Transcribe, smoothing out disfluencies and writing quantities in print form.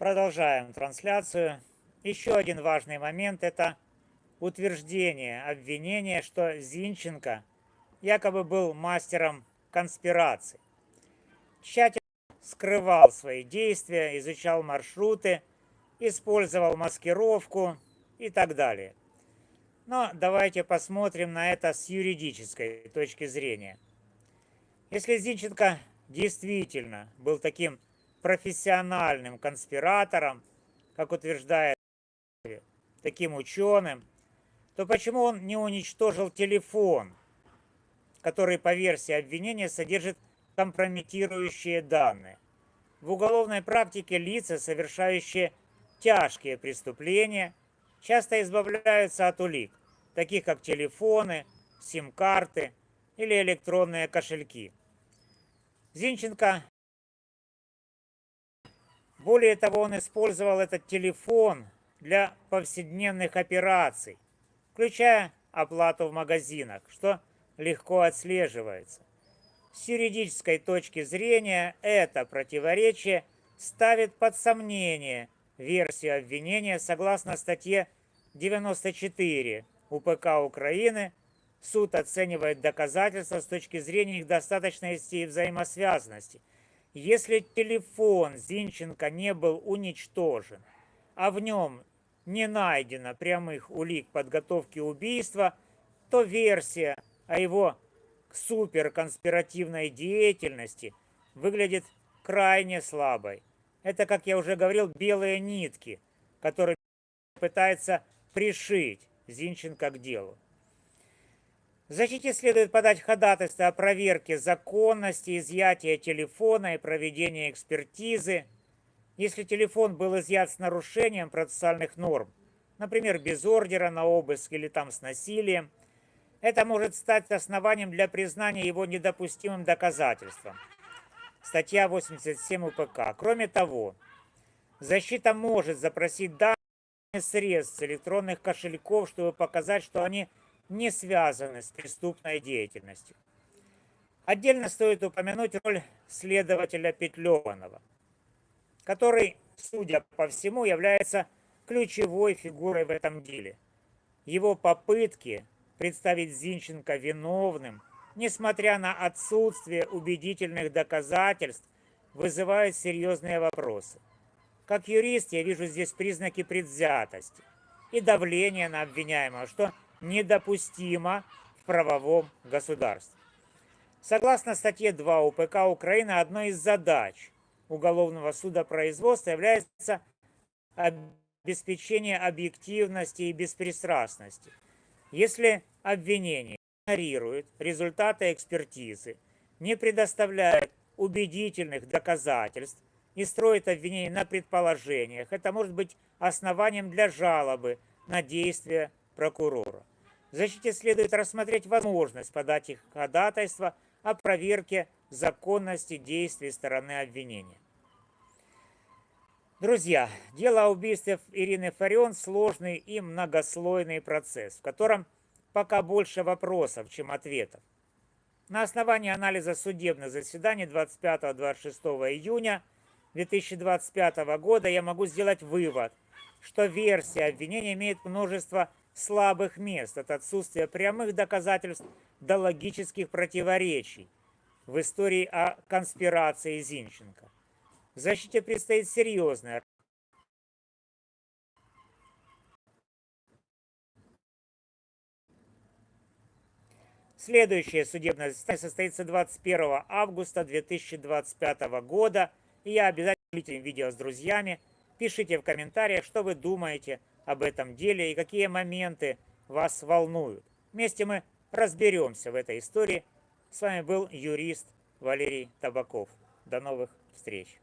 Продолжаем трансляцию. Еще один важный момент – это утверждение обвинения, что Зинченко якобы был мастером конспираций. Тщательно скрывал свои действия, изучал маршруты, использовал маскировку и так далее. Но давайте посмотрим на это с юридической точки зрения. Если Зинченко действительно был таким профессиональным конспиратором, как утверждает, таким ученым, то почему он не уничтожил телефон, который по версии обвинения содержит компрометирующие данные? В уголовной практике лица, совершающие тяжкие преступления, часто избавляются от улик, таких как телефоны, сим-карты или электронные кошельки. Зинченко, более того, он использовал этот телефон для повседневных операций, включая оплату в магазинах, что легко отслеживается. С юридической точки зрения это противоречие ставит под сомнение версию обвинения согласно статье 94 УПК Украины. Суд оценивает доказательства с точки зрения их достаточности и взаимосвязанности. Если телефон Зинченко не был уничтожен, а в нем не найдено прямых улик подготовки убийства, то версия о его суперконспиративной деятельности выглядит крайне слабой. Это, как я уже говорил, белые нитки, которые пытается пришить Зинченко к делу. В защите следует подать ходатайство о проверке законности изъятия телефона и проведения экспертизы. Если телефон был изъят с нарушением процессуальных норм, например, без ордера на обыск или там с насилием, это может стать основанием для признания его недопустимым доказательством. Статья 87 УПК. Кроме того, защита может запросить данные средств с электронных кошельков, чтобы показать, что они не связаны с преступной деятельностью. Отдельно стоит упомянуть роль следователя Петлеванова, который, судя по всему, является ключевой фигурой в этом деле. Его попытки представить Зинченко виновным, несмотря на отсутствие убедительных доказательств, вызывают серьезные вопросы. Как юрист я вижу здесь признаки предвзятости и давления на обвиняемого, что недопустимо в правовом государстве. Согласно статье 2 УПК Украины, одной из задач уголовного судопроизводства является обеспечение объективности и беспристрастности. Если обвинение игнорирует результаты экспертизы, не предоставляет убедительных доказательств и строит обвинение на предположениях, это может быть основанием для жалобы на действия прокурора. В защите следует рассмотреть возможность подать их ходатайство о проверке законности действий стороны обвинения. Друзья, дело о убийстве Ирины Фарион – сложный и многослойный процесс, в котором пока больше вопросов, чем ответов. На основании анализа судебных заседаний 25-26 июня 2025 года я могу сделать вывод, что версия обвинения имеет множество слабых мест, от отсутствия прямых доказательств до логических противоречий в истории о конспирации Зинченко. В защите предстоит серьезная Следующее судебное заседание состоится 21 августа 2025 года. И я обязательно делитесь видео с друзьями. Пишите в комментариях, что вы думаете об этом деле и какие моменты вас волнуют. Вместе мы разберемся в этой истории. С вами был юрист Валерий Табаков. До новых встреч.